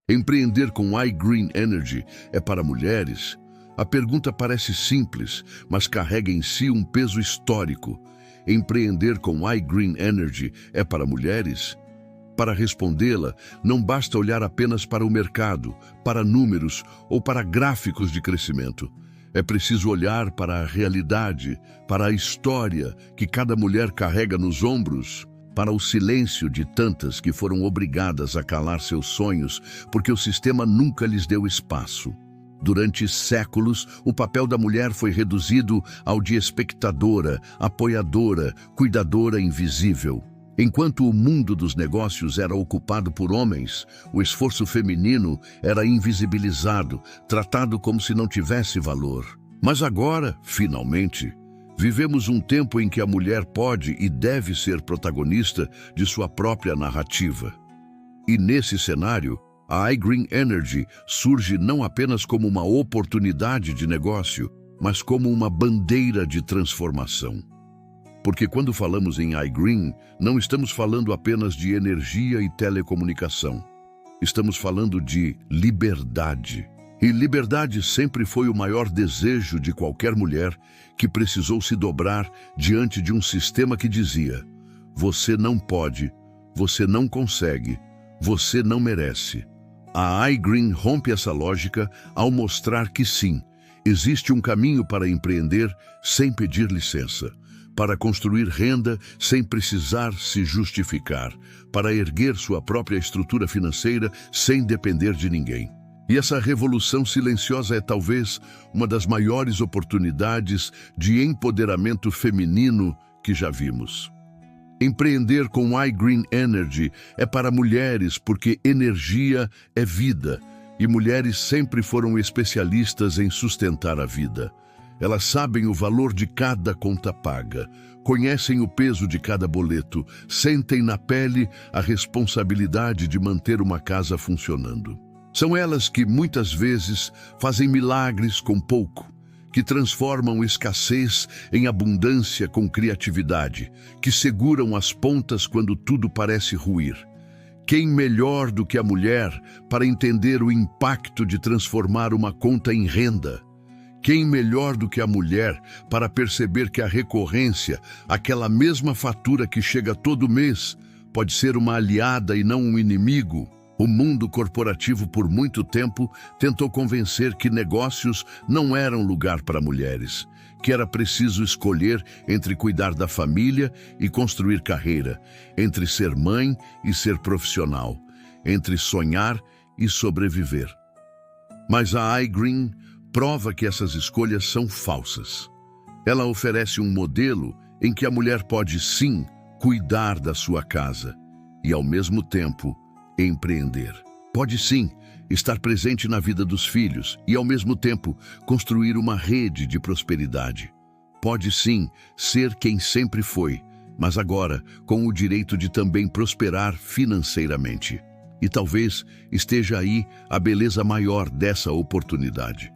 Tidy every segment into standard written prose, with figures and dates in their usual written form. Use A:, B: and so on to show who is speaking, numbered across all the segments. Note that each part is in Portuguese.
A: Empreender com iGreen Energy é para mulheres? A pergunta parece simples, mas carrega em si um peso histórico. Empreender com iGreen Energy é para mulheres? Para respondê-la, não basta olhar apenas para o mercado, para números ou para gráficos de crescimento. É preciso olhar para a realidade, para a história que cada mulher carrega nos ombros, para o silêncio de tantas que foram obrigadas a calar seus sonhos porque o sistema nunca lhes deu espaço. Durante séculos, o papel da mulher foi reduzido ao de espectadora, apoiadora, cuidadora invisível. Enquanto o mundo dos negócios era ocupado por homens, o esforço feminino era invisibilizado, tratado como se não tivesse valor. Mas agora, finalmente, vivemos um tempo em que a mulher pode e deve ser protagonista de sua própria narrativa. E nesse cenário, a iGreen Energy surge não apenas como uma oportunidade de negócio, mas como uma bandeira de transformação. Porque quando falamos em iGreen, não estamos falando apenas de energia e telecomunicação. Estamos falando de liberdade. E liberdade sempre foi o maior desejo de qualquer mulher que precisou se dobrar diante de um sistema que dizia: você não pode, você não consegue, você não merece. A iGreen rompe essa lógica ao mostrar que sim, existe um caminho para empreender sem pedir licença, para construir renda sem precisar se justificar, para erguer sua própria estrutura financeira sem depender de ninguém. E essa revolução silenciosa é talvez uma das maiores oportunidades de empoderamento feminino que já vimos. Empreender com iGreen Energy é para mulheres porque energia é vida, e mulheres sempre foram especialistas em sustentar a vida. Elas sabem o valor de cada conta paga, conhecem o peso de cada boleto, sentem na pele a responsabilidade de manter uma casa funcionando. São elas que, muitas vezes, fazem milagres com pouco, que transformam escassez em abundância com criatividade, que seguram as pontas quando tudo parece ruir. Quem melhor do que a mulher para entender o impacto de transformar uma conta em renda? Quem melhor do que a mulher para perceber que a recorrência, aquela mesma fatura que chega todo mês, pode ser uma aliada e não um inimigo? O mundo corporativo por muito tempo tentou convencer que negócios não eram lugar para mulheres, que era preciso escolher entre cuidar da família e construir carreira, entre ser mãe e ser profissional, entre sonhar e sobreviver. Mas a iGreen prova que essas escolhas são falsas. Ela oferece um modelo em que a mulher pode sim cuidar da sua casa e, ao mesmo tempo, empreender. Pode sim estar presente na vida dos filhos e, ao mesmo tempo, construir uma rede de prosperidade. Pode sim ser quem sempre foi, mas agora com o direito de também prosperar financeiramente. E talvez esteja aí a beleza maior dessa oportunidade.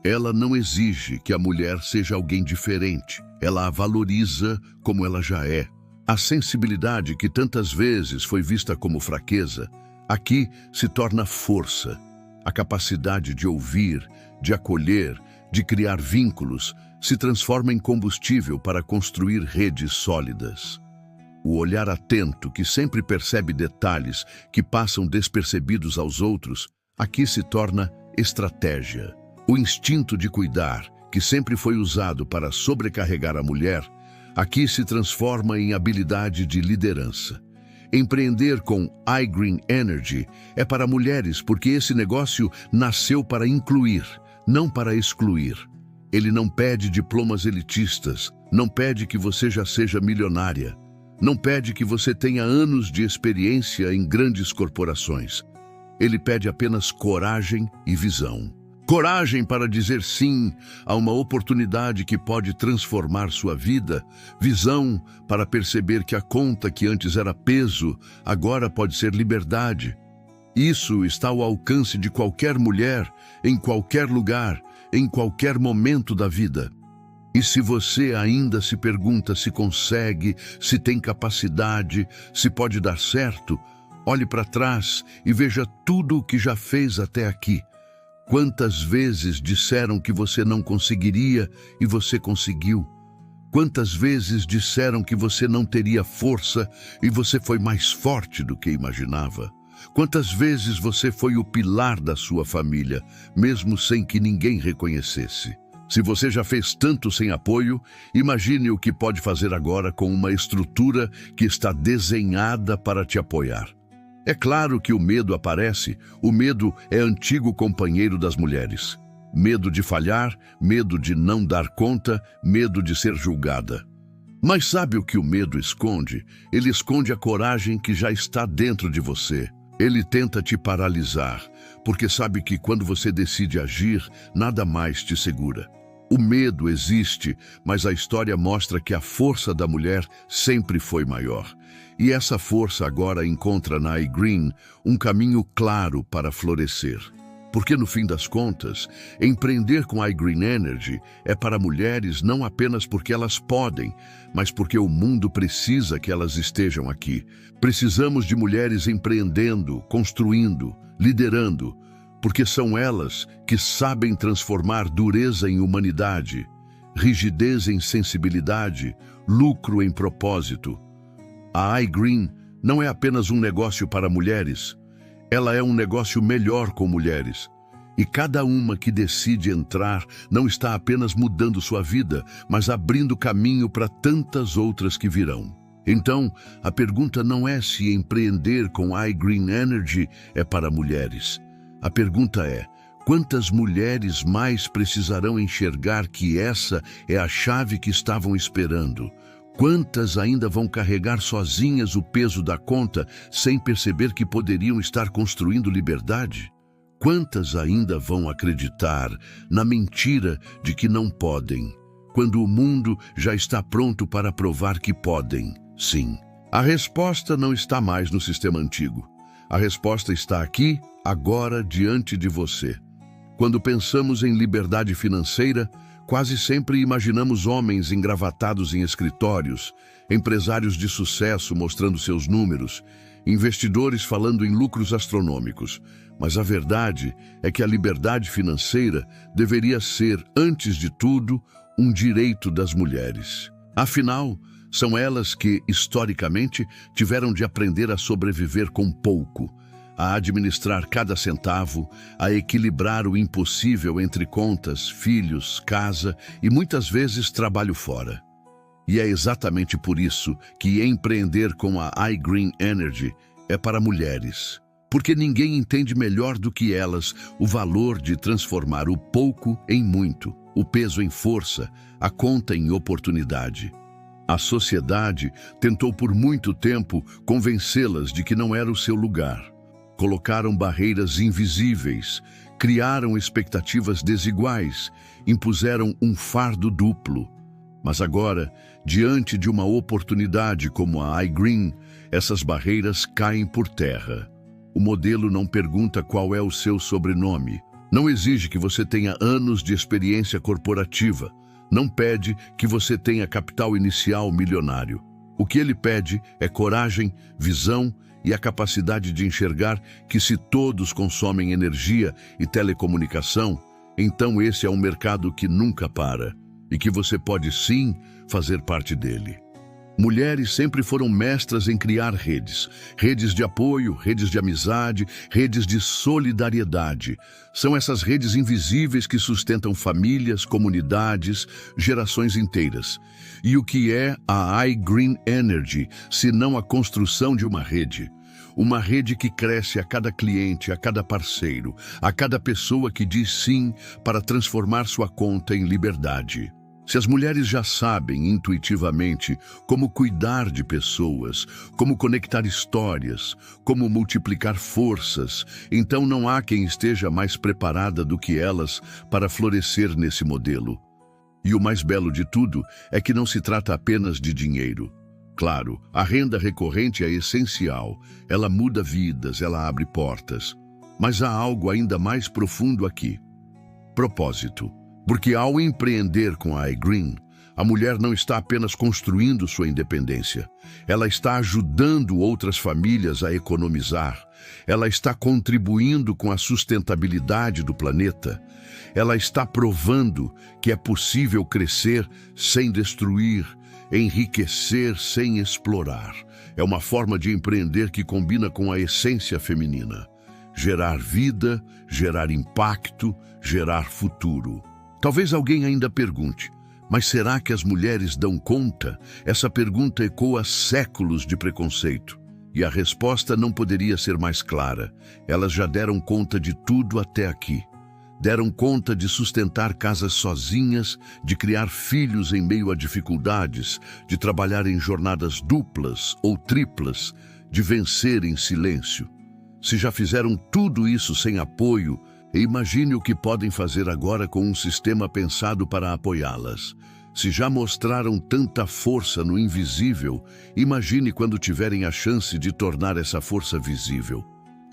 A: Ela não exige que a mulher seja alguém diferente. Ela a valoriza como ela já é. A sensibilidade que tantas vezes foi vista como fraqueza, aqui se torna força. A capacidade de ouvir, de acolher, de criar vínculos, se transforma em combustível para construir redes sólidas. O olhar atento, que sempre percebe detalhes que passam despercebidos aos outros, aqui se torna estratégia. O instinto de cuidar, que sempre foi usado para sobrecarregar a mulher, aqui se transforma em habilidade de liderança. Empreender com iGreen Energy é para mulheres porque esse negócio nasceu para incluir, não para excluir. Ele não pede diplomas elitistas, não pede que você já seja milionária, não pede que você tenha anos de experiência em grandes corporações. Ele pede apenas coragem e visão. Coragem para dizer sim a uma oportunidade que pode transformar sua vida. Visão para perceber que a conta que antes era peso, agora pode ser liberdade. Isso está ao alcance de qualquer mulher, em qualquer lugar, em qualquer momento da vida. E se você ainda se pergunta se consegue, se tem capacidade, se pode dar certo, Olhe para trás e veja tudo o que já fez até aqui. Quantas vezes disseram que você não conseguiria e você conseguiu? Quantas vezes disseram que você não teria força e você foi mais forte do que imaginava? Quantas vezes você foi o pilar da sua família, mesmo sem que ninguém reconhecesse? Se você já fez tanto sem apoio, imagine o que pode fazer agora com uma estrutura que está desenhada para te apoiar. É claro que o medo aparece. O medo é antigo companheiro das mulheres. Medo de falhar, medo de não dar conta, medo de ser julgada. Mas sabe o que o medo esconde? Ele esconde a coragem que já está dentro de você. Ele tenta te paralisar, porque sabe que quando você decide agir, nada mais te segura. O medo existe, mas a história mostra que a força da mulher sempre foi maior. E essa força agora encontra na iGreen um caminho claro para florescer. Porque no fim das contas, empreender com a iGreen Energy é para mulheres não apenas porque elas podem, mas porque o mundo precisa que elas estejam aqui. Precisamos de mulheres empreendendo, construindo, liderando, porque são elas que sabem transformar dureza em humanidade, rigidez em sensibilidade, lucro em propósito. A iGreen não é apenas um negócio para mulheres, ela é um negócio melhor com mulheres. E cada uma que decide entrar não está apenas mudando sua vida, mas abrindo caminho para tantas outras que virão. Então, a pergunta não é se empreender com a iGreen Energy é para mulheres. A pergunta é: quantas mulheres mais precisarão enxergar que essa é a chave que estavam esperando? Quantas ainda vão carregar sozinhas o peso da conta sem perceber que poderiam estar construindo liberdade? Quantas ainda vão acreditar na mentira de que não podem, quando o mundo já está pronto para provar que podem? Sim. A resposta não está mais no sistema antigo. A resposta está aqui, agora, diante de você. Quando pensamos em liberdade financeira, quase sempre imaginamos homens engravatados em escritórios, empresários de sucesso mostrando seus números, investidores falando em lucros astronômicos. Mas a verdade é que a liberdade financeira deveria ser, antes de tudo, um direito das mulheres. Afinal, são elas que, historicamente, tiveram de aprender a sobreviver com pouco, a administrar cada centavo, a equilibrar o impossível entre contas, filhos, casa e muitas vezes trabalho fora. E é exatamente por isso que empreender com a iGreen Energy é para mulheres. Porque ninguém entende melhor do que elas o valor de transformar o pouco em muito, o peso em força, a conta em oportunidade. A sociedade tentou por muito tempo convencê-las de que não era o seu lugar. Colocaram barreiras invisíveis, criaram expectativas desiguais, impuseram um fardo duplo. Mas agora, diante de uma oportunidade como a iGreen, essas barreiras caem por terra. O modelo não pergunta qual é o seu sobrenome, não exige que você tenha anos de experiência corporativa, não pede que você tenha capital inicial milionário. O que ele pede é coragem, visão e a capacidade de enxergar que se todos consomem energia e telecomunicação, então esse é um mercado que nunca para e que você pode sim fazer parte dele. Mulheres sempre foram mestras em criar redes de apoio, redes de amizade, redes de solidariedade. São essas redes invisíveis que sustentam famílias, comunidades, gerações inteiras. E o que é a iGreen Energy, se não a construção de uma rede? Uma rede que cresce a cada cliente, a cada parceiro, a cada pessoa que diz sim para transformar sua conta em liberdade. Se as mulheres já sabem intuitivamente como cuidar de pessoas, como conectar histórias, como multiplicar forças, então não há quem esteja mais preparada do que elas para florescer nesse modelo. E o mais belo de tudo é que não se trata apenas de dinheiro. Claro, a renda recorrente é essencial, ela muda vidas, ela abre portas. Mas há algo ainda mais profundo aqui: propósito. Porque ao empreender com a iGreen, A mulher não está apenas construindo sua independência, ela está ajudando outras famílias a economizar, ela está contribuindo com a sustentabilidade do planeta, ela está provando que é possível crescer sem destruir, enriquecer sem explorar. É uma forma de empreender que combina com a essência feminina. Gerar vida, gerar impacto, gerar futuro. Talvez alguém ainda pergunte, mas será que as mulheres dão conta? Essa pergunta ecoa séculos de preconceito. E a resposta não poderia ser mais clara. Elas já deram conta de tudo até aqui. Deram conta de sustentar casas sozinhas, de criar filhos em meio a dificuldades, de trabalhar em jornadas duplas ou triplas, de vencer em silêncio. Se já fizeram tudo isso sem apoio, imagine o que podem fazer agora com um sistema pensado para apoiá-las. Se já mostraram tanta força no invisível, imagine quando tiverem a chance de tornar essa força visível.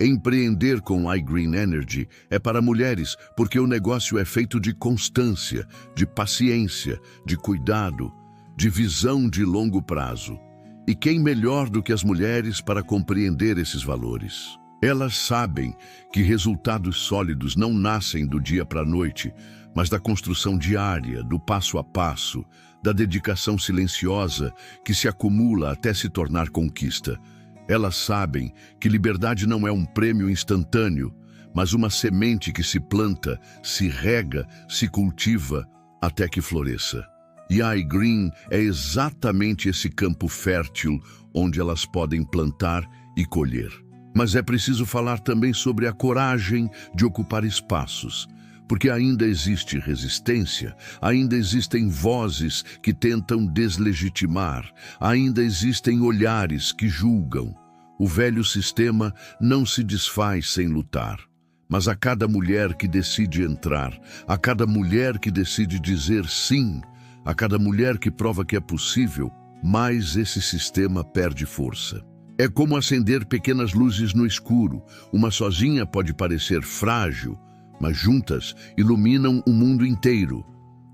A: Empreender com iGreen Energy é para mulheres porque o negócio é feito de constância, de paciência, de cuidado, de visão de longo prazo. E quem melhor do que as mulheres para compreender esses valores? Elas sabem que resultados sólidos não nascem do dia para a noite, mas da construção diária, do passo a passo, da dedicação silenciosa que se acumula até se tornar conquista. Elas sabem que liberdade não é um prêmio instantâneo, mas uma semente que se planta, se rega, se cultiva até que floresça. E a iGreen é exatamente esse campo fértil onde elas podem plantar e colher. Mas é preciso falar também sobre a coragem de ocupar espaços, porque ainda existe resistência, ainda existem vozes que tentam deslegitimar, ainda existem olhares que julgam. O velho sistema não se desfaz sem lutar. Mas a cada mulher que decide entrar, a cada mulher que decide dizer sim, a cada mulher que prova que é possível, mais esse sistema perde força. É como acender pequenas luzes no escuro. Uma sozinha pode parecer frágil, mas juntas iluminam o mundo inteiro.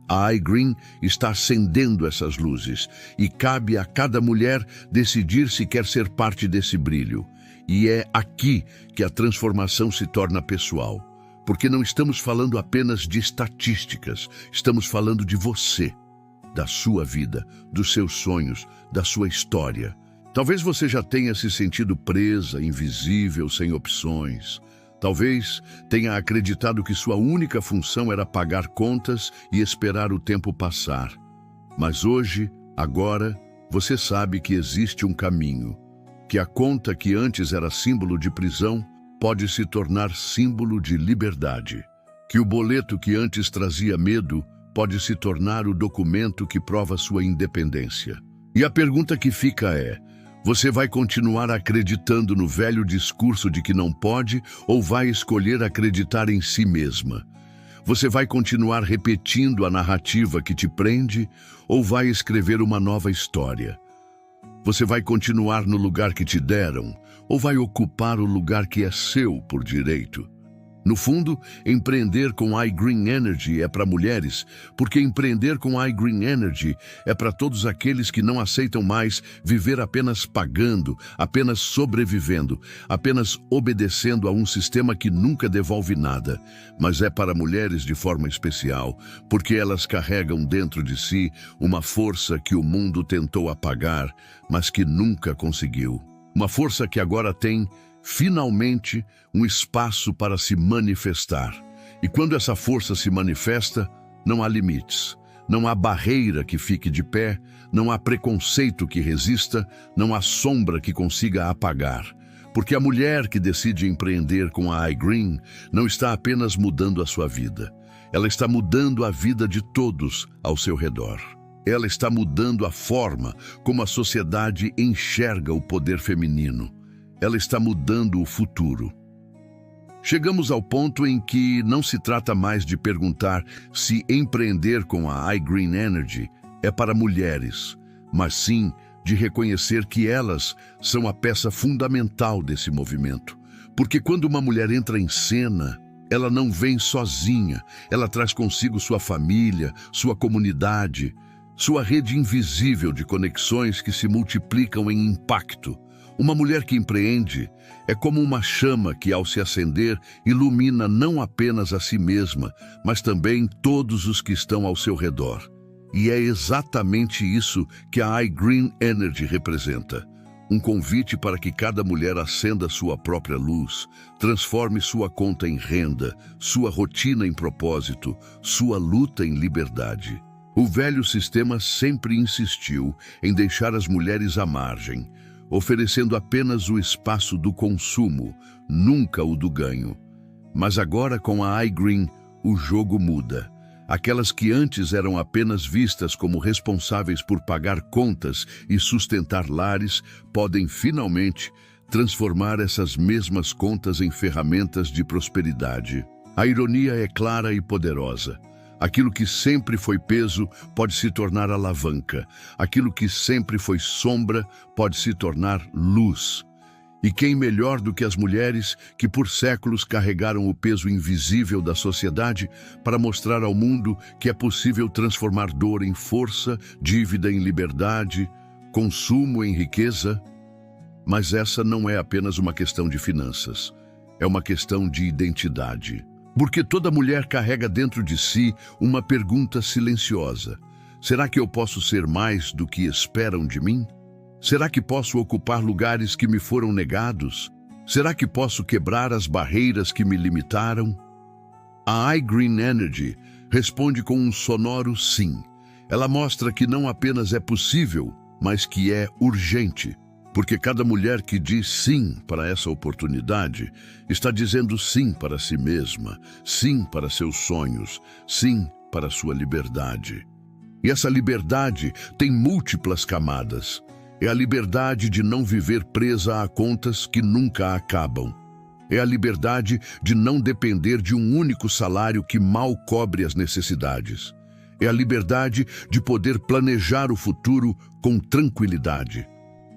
A: A iGreen está acendendo essas luzes e cabe a cada mulher decidir se quer ser parte desse brilho. E é aqui que a transformação se torna pessoal, porque não estamos falando apenas de estatísticas, estamos falando de você, da sua vida, dos seus sonhos, da sua história. Talvez você já tenha se sentido presa, invisível, sem opções. Talvez tenha acreditado que sua única função era pagar contas e esperar o tempo passar. Mas hoje, agora, você sabe que existe um caminho, que a conta que antes era símbolo de prisão pode se tornar símbolo de liberdade, que o boleto que antes trazia medo pode se tornar o documento que prova sua independência. E a pergunta que fica é: você vai continuar acreditando no velho discurso de que não pode ou vai escolher acreditar em si mesma? Você vai continuar repetindo a narrativa que te prende ou vai escrever uma nova história? Você vai continuar no lugar que te deram ou vai ocupar o lugar que é seu por direito? No fundo, empreender com iGreen Energy é para mulheres, porque empreender com iGreen Energy é para todos aqueles que não aceitam mais viver apenas pagando, apenas sobrevivendo, apenas obedecendo a um sistema que nunca devolve nada. Mas é para mulheres de forma especial, porque elas carregam dentro de si uma força que o mundo tentou apagar, mas que nunca conseguiu. Uma força que agora tem finalmente um espaço para se manifestar. E quando essa força se manifesta, não há limites, não há barreira que fique de pé, não há preconceito que resista, não há sombra que consiga apagar. Porque a mulher que decide empreender com a iGreen não está apenas mudando a sua vida, ela está mudando a vida de todos ao seu redor. Ela está mudando a forma como a sociedade enxerga o poder feminino. Ela está mudando o futuro. Chegamos ao ponto em que não se trata mais de perguntar se empreender com a iGreen Energy é para mulheres, mas sim de reconhecer que elas são a peça fundamental desse movimento. Porque quando uma mulher entra em cena, ela não vem sozinha, ela traz consigo sua família, sua comunidade. sua rede invisível de conexões que se multiplicam em impacto. Uma mulher que empreende é como uma chama que, ao se acender, ilumina não apenas a si mesma, mas também todos os que estão ao seu redor. E é exatamente isso que a iGreen Energy representa. Um convite para que cada mulher acenda sua própria luz, transforme sua conta em renda, sua rotina em propósito, sua luta em liberdade. O velho sistema sempre insistiu em deixar as mulheres à margem, oferecendo apenas o espaço do consumo, nunca o do ganho. Mas agora, com a iGreen, o jogo muda. Aquelas que antes eram apenas vistas como responsáveis por pagar contas e sustentar lares, podem finalmente transformar essas mesmas contas em ferramentas de prosperidade. A ironia é clara e poderosa. Aquilo que sempre foi peso pode se tornar alavanca. Aquilo que sempre foi sombra pode se tornar luz. E quem melhor do que as mulheres que por séculos carregaram o peso invisível da sociedade para mostrar ao mundo que é possível transformar dor em força, dívida em liberdade, consumo em riqueza? Mas essa não é apenas uma questão de finanças. É uma questão de identidade. Porque toda mulher carrega dentro de si uma pergunta silenciosa. Será que eu posso ser mais do que esperam de mim? Será que posso ocupar lugares que me foram negados? Será que posso quebrar as barreiras que me limitaram? A iGreen Energy responde com um sonoro sim. Ela mostra que não apenas é possível, mas que é urgente. Porque cada mulher que diz sim para essa oportunidade está dizendo sim para si mesma, sim para seus sonhos, sim para sua liberdade. E essa liberdade tem múltiplas camadas. É a liberdade de não viver presa a contas que nunca acabam. É a liberdade de não depender de um único salário que mal cobre as necessidades. É a liberdade de poder planejar o futuro com tranquilidade.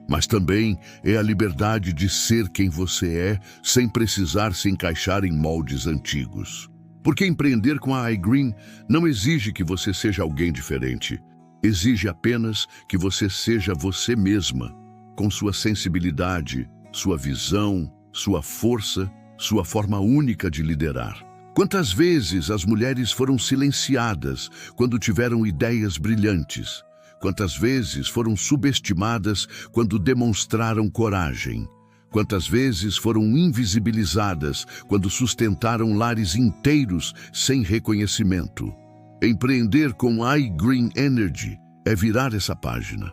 A: Mas também é a liberdade de ser quem você é, sem precisar se encaixar em moldes antigos. Porque empreender com a iGreen não exige que você seja alguém diferente. Exige apenas que você seja você mesma, com sua sensibilidade, sua visão, sua força, sua forma única de liderar. Quantas vezes as mulheres foram silenciadas quando tiveram ideias brilhantes? Quantas vezes foram subestimadas quando demonstraram coragem? Quantas vezes foram invisibilizadas quando sustentaram lares inteiros sem reconhecimento? Empreender com iGreen Energy é virar essa página.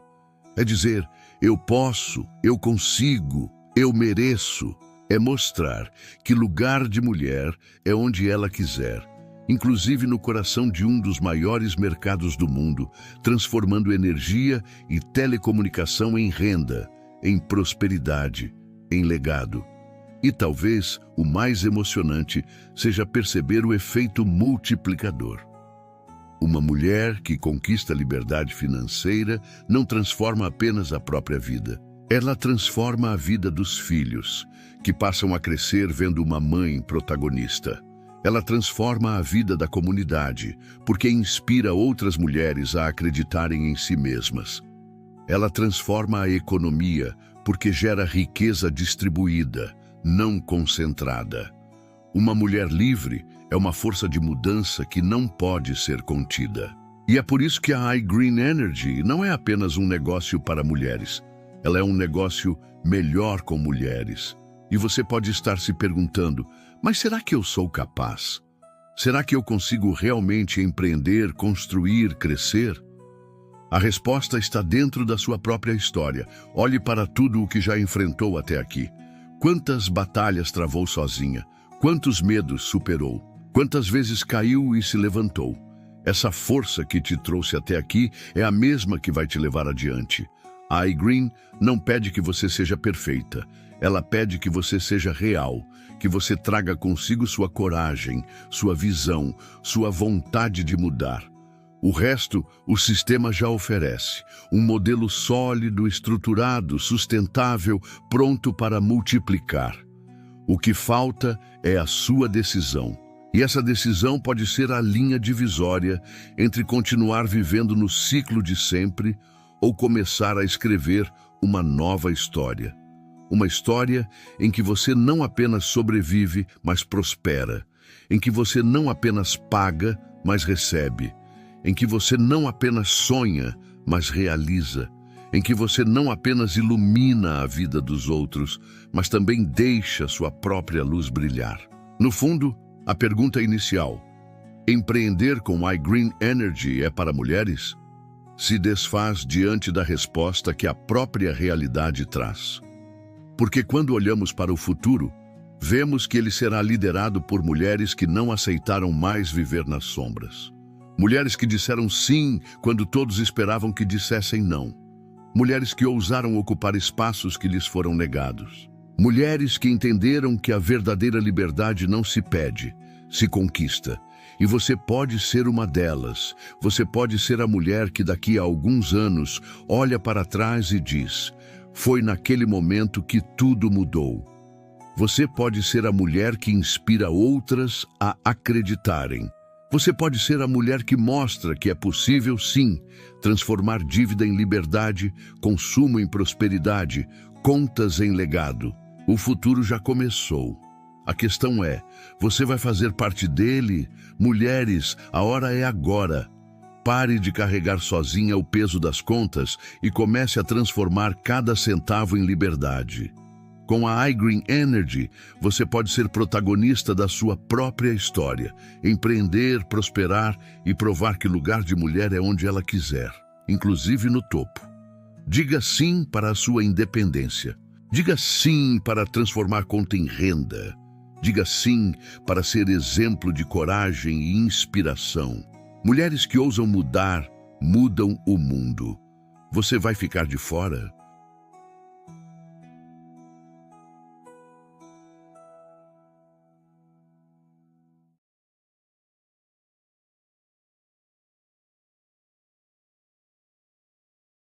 A: É dizer, eu posso, eu consigo, eu mereço. É mostrar que lugar de mulher é onde ela quiser, inclusive no coração de um dos maiores mercados do mundo, transformando energia e telecomunicação em renda, em prosperidade, em legado. E talvez o mais emocionante seja perceber o efeito multiplicador. Uma mulher que conquista a liberdade financeira não transforma apenas a própria vida. Ela transforma a vida dos filhos, que passam a crescer vendo uma mãe protagonista. Ela transforma a vida da comunidade, porque inspira outras mulheres a acreditarem em si mesmas. Ela transforma a economia, porque gera riqueza distribuída, não concentrada. Uma mulher livre é uma força de mudança que não pode ser contida. E é por isso que a iGreen Energy não é apenas um negócio para mulheres. Ela é um negócio melhor com mulheres. E você pode estar se perguntando, mas será que eu sou capaz? Será que eu consigo realmente empreender, construir, crescer? A resposta está dentro da sua própria história. Olhe para tudo o que já enfrentou até aqui. Quantas batalhas travou sozinha? Quantos medos superou? Quantas vezes caiu e se levantou? Essa força que te trouxe até aqui é a mesma que vai te levar adiante. A iGreen não pede que você seja perfeita. Ela pede que você seja real, que você traga consigo sua coragem, sua visão, sua vontade de mudar. O resto, o sistema já oferece. Um modelo sólido, estruturado, sustentável, pronto para multiplicar. O que falta é a sua decisão. E essa decisão pode ser a linha divisória entre continuar vivendo no ciclo de sempre ou começar a escrever uma nova história. Uma história em que você não apenas sobrevive, mas prospera. Em que você não apenas paga, mas recebe. Em que você não apenas sonha, mas realiza. Em que você não apenas ilumina a vida dos outros, mas também deixa sua própria luz brilhar. No fundo, a pergunta inicial, empreender com iGreen Energy é para mulheres? Se desfaz diante da resposta que a própria realidade traz. Porque quando olhamos para o futuro, vemos que ele será liderado por mulheres que não aceitaram mais viver nas sombras. Mulheres que disseram sim quando todos esperavam que dissessem não. Mulheres que ousaram ocupar espaços que lhes foram negados. Mulheres que entenderam que a verdadeira liberdade não se pede, se conquista. E você pode ser uma delas. Você pode ser a mulher que daqui a alguns anos olha para trás e diz: foi naquele momento que tudo mudou. Você pode ser a mulher que inspira outras a acreditarem. Você pode ser a mulher que mostra que é possível, sim, transformar dívida em liberdade, consumo em prosperidade, contas em legado. O futuro já começou. A questão é, você vai fazer parte dele? Mulheres, a hora é agora. Pare de carregar sozinha o peso das contas e comece a transformar cada centavo em liberdade. Com a iGreen Energy, você pode ser protagonista da sua própria história, empreender, prosperar e provar que lugar de mulher é onde ela quiser, inclusive no topo. Diga sim para a sua independência. Diga sim para transformar conta em renda. Diga sim para ser exemplo de coragem e inspiração. Mulheres que ousam mudar, mudam o mundo. Você vai ficar de fora?